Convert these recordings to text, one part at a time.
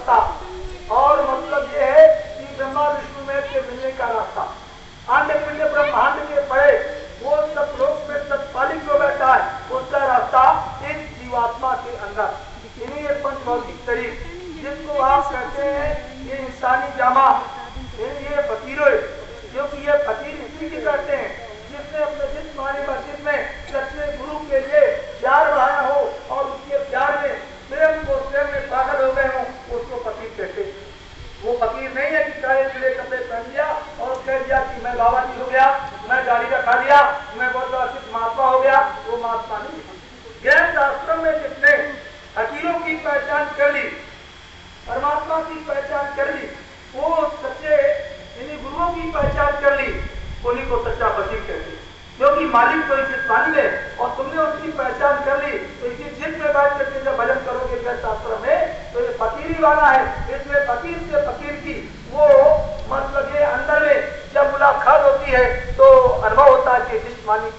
रास्ता, और मतलब ये है कि ब्रह्मा विष्णु में के मिलने का रास्ता, अंड पिंड ब्रह्मांड के पड़े वो सब लोक में तत्कालिक जो बैठा है उसका रास्ता इस जीवात्मा के अंदर। इन्हीं ये पंचभौतिक शरीर जिसको आप कहते हैं ये इंसानी जामा, ये फकीर, क्योंकि ये फकीर इसी की कहते हैं जिसने अपने जिस्मानी मस्जिद में सच्चे गुरु के लिए प्यार बढ़ाया हो और उसके प्यार में प्रेम को प्रेम में पागल हो गए हो, उसको फकीर कहते हैं। वो फकीर नहीं है कि काले पीले कपड़े पहन लिया और कह दिया कि मैं बाबा जी हो गया, मैं गाड़ी का खा लिया, मैं बहुत बड़ा सिद्ध महात्मा हो गया। वो महात्मा नहीं। गैर आश्रम में जितने फकीरों की पहचान कर ली, परमात्मा की पहचान कर ली, वो सच्चे इन्हीं गुरुओं की पहचान कर ली, उन्हीं को सच्चा फकीर कहते हैं। क्योंकि मालिक तो इस मालिक है और तुमने उसकी पहचान कर ली, तो इसी जिद में बैठ करके जब भजन करोगे गैर आश्रम में तो ये फकीरी वाला है। इसमें फकीर से फकीर की वो मतलब ये अंदर में जब मुलाकात होती है तो अनुभव होता है कि जिस्मानी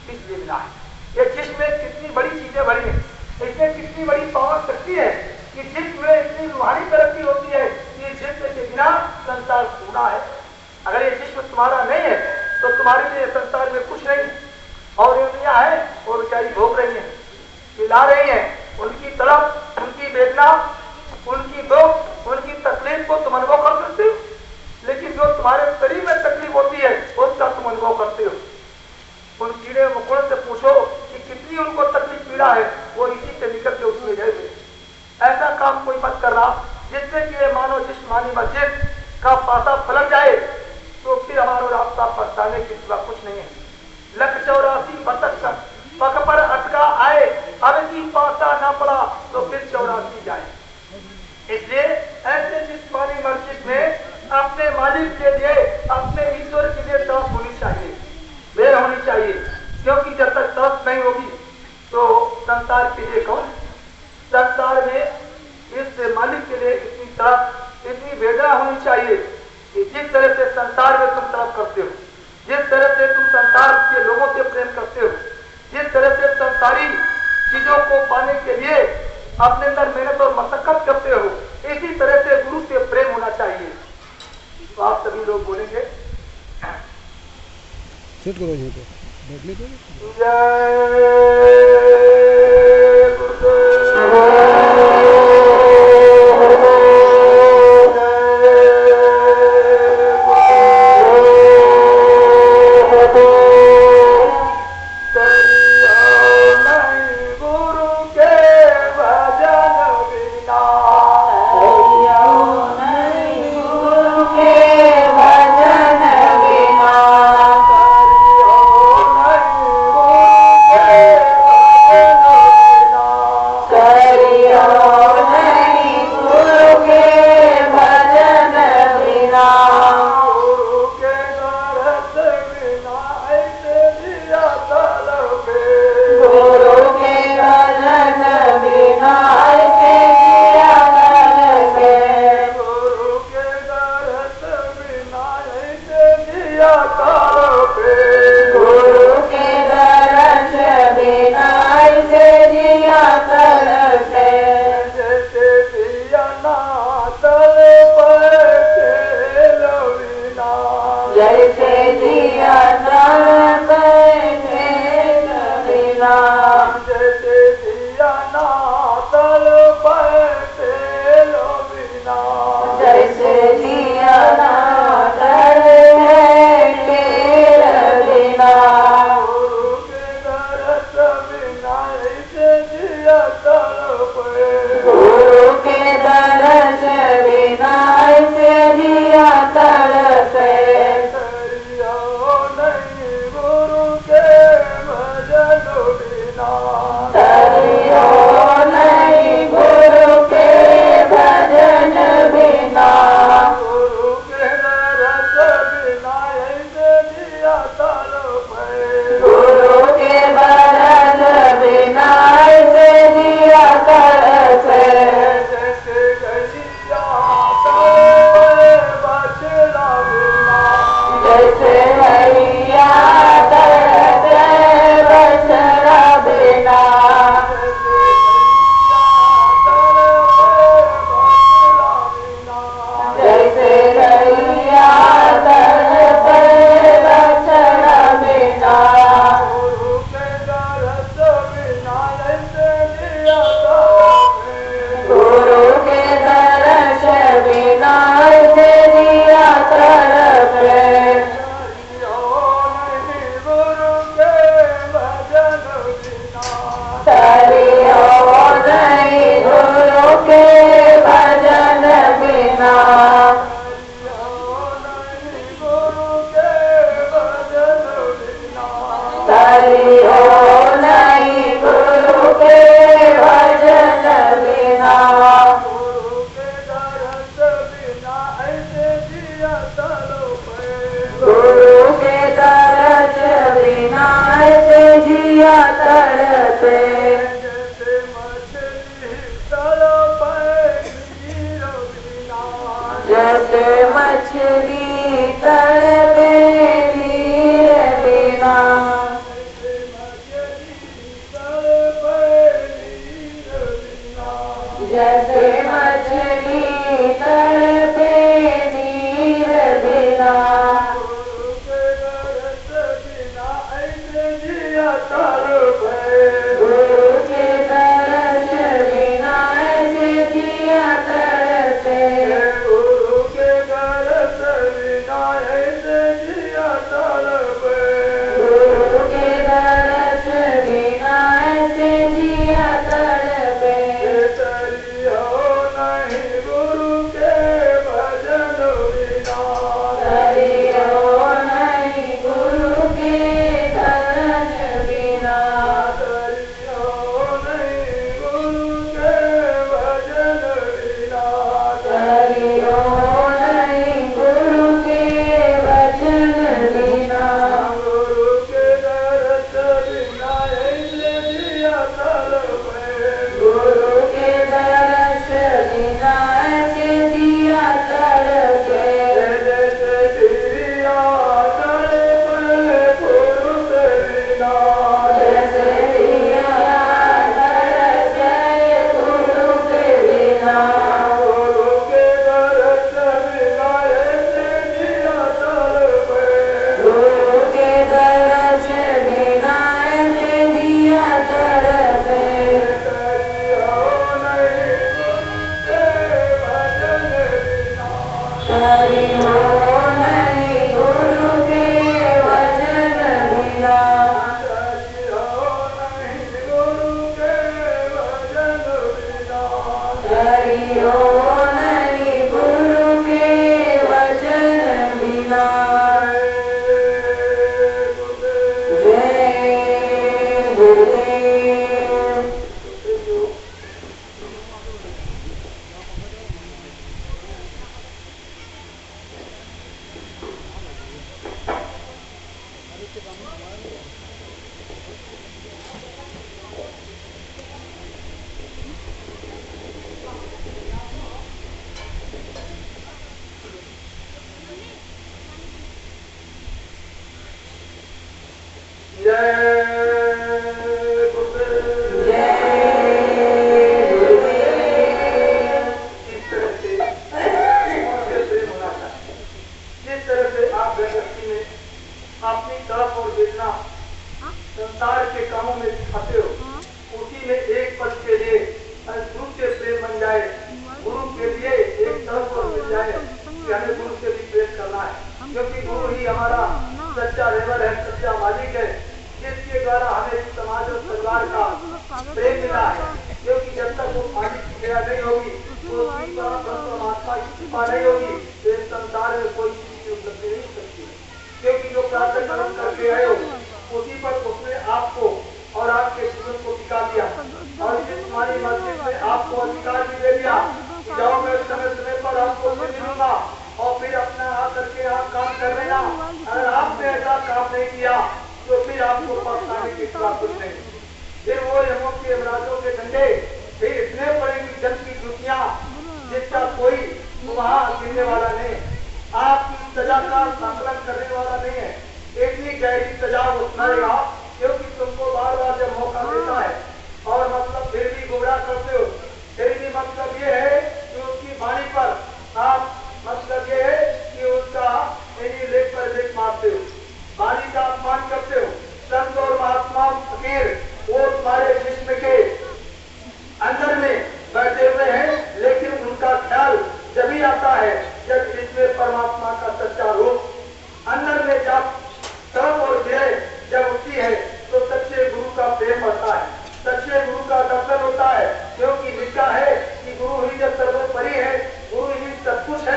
किस लिए मिला है, ये जिस्म में कितनी बड़ी चीजें भरी है, इसमें कितनी बड़ी पावर शक्ति है कि जिस्म में इतनी रूहानी तरक्की होती है कि जिस्म के बिना संसार पूरा है। अगर ये जिस्म तुम्हारा नहीं है तो तुम्हारे लिए संसार में कुछ नहीं। और इंद्रियां है वो बेचारी भोग रही है, खिला रही है, उनकी तड़प, उनकी वेदना, उनकी दुख, उनकी तकलीफ को तुम अनुभव कर सकते हो, लेकिन जो तुम्हारे शरीर में तकलीफ होती है उसका तुम अनुभव करते हो। उन कीड़े मकोड़े से पूछो कि कितनी उनको तकलीफ पीड़ा है, वो इसी से निकल के उसमें गए। ऐसा काम कोई मत करना जिससे कि मानो जिस्मानी मस्जिद का पासा पलट जाए तो फिर हमारा रास्ता पछताने की सिवा कुछ नहीं है। लख 84 बतख पग पर अटका आए, अब की पासा ना पड़ा तो फिर 84 जाए। इसलिए ऐसे जिस्मानी मस्जिद में अपने मालिक के लिए, अपने ईश्वर के लिए तड़प होनी चाहिए, वे होनी चाहिए। क्योंकि जब तक तड़प नहीं होगी तो संसार के लिए कौन? संसार में इस मालिक के लिए इतनी तड़प, इतनी वेदना होनी चाहिए कि जिस तरह से संसार में तुम तड़प करते हो, जिस तरह से तुम संसार के लोगों से प्रेम करते हो, जिस तरह से संसारी चीजों को पाने के लिए अपने अंदर मेहनत और मशक्कत करते हो, इसी तरह से गुरु से प्रेम होना चाहिए। तो आप सभी लोग बोलेंगे बिना गुरु के दर्श बिना ऐसे जिया तड़पे गुरु के दर्श बिना ऐसे जिया तड़पे गुरु के दर्श बिना ऐसे जिया तड़पे गुरु के दर्श बिना ऐसे जिया तड़पे तरियो नहीं गुरु के भजन बिना तरियो नहीं गुरु के दर्श बिना तरियो नहीं गुरु के भजन बिना तरियो नहीं गुरु के वचन बिना गुरु के दर्श बिना ऐसे जिया तड़पे गुरु के दर्श बिना ऐसे जिया तड़पे जैसे दिया तड़पे पुरुष बिना जैसे दिया तड़पे गुरु के बिना गुरु के दर्श बिना ऐसे जिया तड़पे गुरु के दर्श बिना ऐसे जिया तड़पे तरियो नहीं गुरु के भजन बिना तरियो नहीं गुरु के वचन बिना जय गुरुदेव जय गुरुदेव जय गुरुदेव इस तरह से उनसे प्रेम होना चाहिए। जिस तरह से आप गृहस्थी में अपनी तड़प और वेदना संसार के कामों में दिखाते हो, उसी में एक पल के लिए गुरु से प्रेम बन जाए, गुरु के लिए एक तड़प और मिल जाए कि हमें गुरु से भी प्रेम करना है, क्योंकि गुरु ही हमारा सच्चा रेवल है, सच्चा मालिक है, जिसके द्वारा हमें इस समाज और परिवार का प्रेम मिला है। क्योंकि जब तक वो मालिक की दया नहीं होगी, तो परमात्मा की कृपा नहीं होगी, तो इस संसार में कोई चीज की उपलब्धि नहीं हो सकती। क्योंकि जो प्रार्थना कर्म करके आए हो, उसी पर उसने आपको और आपके जीवन को टिका दिया, और जिस हमारी मस्जिद में आपको अधिकार भी दे दिया कि जाओ मैं समय समय पर आपको फिर मिलूंगा और फिर अपना आकर के आप काम कर लेना। अगर आपने ऐसा काम नहीं किया तो फिर आपको पछताने की सिवा कुछ नहीं। फिर वो यमों के यमराजों के डंडे, फिर इतने पड़ेंगी जन की जुतियां जिसका कोई वहां गिरने वाला नहीं, आपकी सजा का संकलन करने वाला नहीं है। इतनी गहरी सजा वो सुनाएगा, क्योंकि तुमको बार बार जब मौका देता है और मतलब फिर भी गुमराह करते हो, फिर भी मतलब ये है कि उसकी वाणी पर आप मतलब ये है कि उसका इन्हीं लेख पर लेख मारते हो, वाणी का अपमान करते हो। संत और महात्मा फकीर वो तुम्हारे जिस्म के अंदर में बैठे हुए हैं, लेकिन उनका ख्याल जब ही आता है जब इसमें परमात्मा का सच्चा रूप अंदर में जब तड़प और गिरे जब उठती है, तो सच्चे गुरु का प्रेम बढ़ता है, सच्चे गुरु का दर्शन होता है। क्योंकि लिखा है कि गुरु ही जब सर्वोपरि है, गुरु ही सब कुछ है,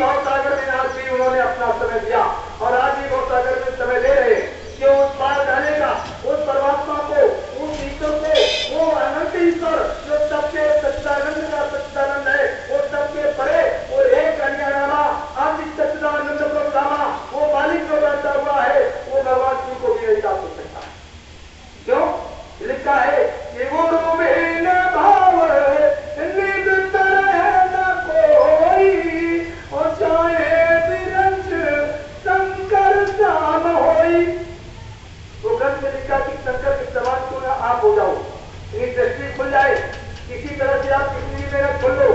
भवसागर में आज भी उन्होंने अपना समय दिया और आज भी भवसागर में समय दे रहे हैं कि उस पार जाने का, उस परमात्मा को, उस ईश्वर को, वो अनंत ईश्वर जो सबके सच्चिदानंद का सच्चिदानंद है, वो सबके परे और एक अन्यनामा आदि सच्चिदानंद प्रभु धामा, वो मालिक जो बैठा हुआ है, वो भगवान शिव को भी नहीं जान सकता। क्यों? लिखा है कि गुरु में न भाव निज तरह न कोई, और चाहे विरंच शंकर शाम होई। तो ग्रंथ में लिखा कि शंकर के समान क्यों ना आप हो जाओ, एक दृष्टि खुल जाए, किसी तरह से आप कितनी भी मेहनत खोल लो,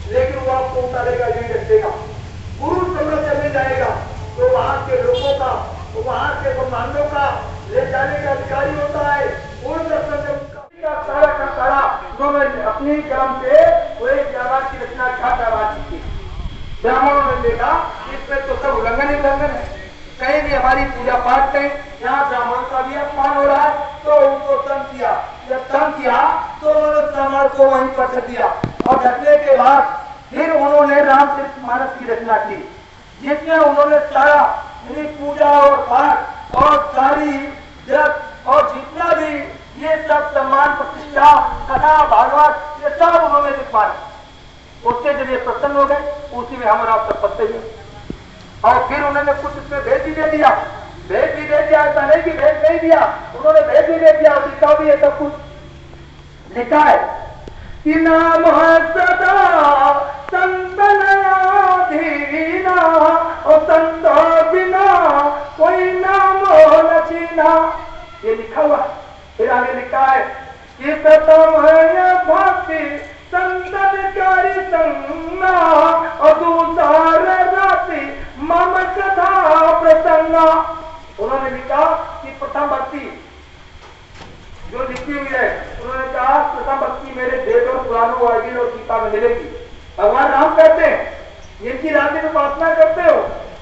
लेकिन वो आपको उतारेगा नहीं रखेगा। गुरु समझ चले जाएगा तो वहां के लोगों का, वहां के ब्रह्मांडों का ले जाने का अधिकारी होता है। पूर्ण दर्शन का सारा उन्होंने अपनी कलम से वो एक व्यापार की रचना व्यापार की। ब्राह्मणों ने देखा इसमें तो सब उल्लंघन ही उल्लंघन है, कहीं भी हमारी पूजा पाठ करें, यहाँ ब्राह्मण का भी अपमान हो रहा है, तो उनको तंग किया। जब तंग किया तो उन्होंने ब्राह्मण को वहीं पर ढक दिया और ढकने के बाद फिर उन्होंने रामचरित मानस की रचना की, जिसमें उन्होंने सारा पूजा और पाठ और सारी जप और जितना भी ये सब सम्मान प्रतिष्ठा कथा भागवत ये सब उन्होंने लिखवाया। उससे जब ये प्रसन्न हो गए उसी में हम और आप सब पत्ते हुए, और फिर उन्होंने कुछ इसमें भेद भी दे दिया। भेद भी दे दिया, ऐसा नहीं कि भेद नहीं दिया, उन्होंने भेद भी दे दिया और लिखा भी है सब कुछ। लिखा है कि नाम सदा संतनयाधीना और संत बिना कोई नाम न जीना, ये लिखा हुआ। फिर आगे लिखा है कि प्रथम है भक्ति संतकारी संगना और दूसरा राति मम कथा प्रसन्ना। उन्होंने लिखा कि प्रथम भक्ति जो लिखी हुई है, उन्होंने कहा प्रथम भक्ति मेरे वेद और पुराणों और गीता में मिलेगी। भगवान राम कहते हैं जिनकी रात्रि में उपासना करते हो,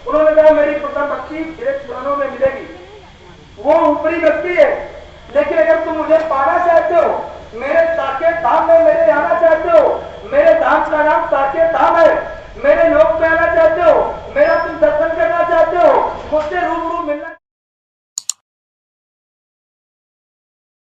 उन्होंने कहा मेरी प्रथम भक्ति वेद पुराणों में मिलेगी। वो ऊपरी भक्ति है, लेकिन अगर तुम मुझे पाना चाहते हो, मेरे साकेत धाम में मेरे आना चाहते हो, मेरे धाम का नाम साकेत धाम है, मेरे लोक में आना चाहते हो, मेरा तुम दर्शन करना चाहते हो, मुझसे रूबरू मिलना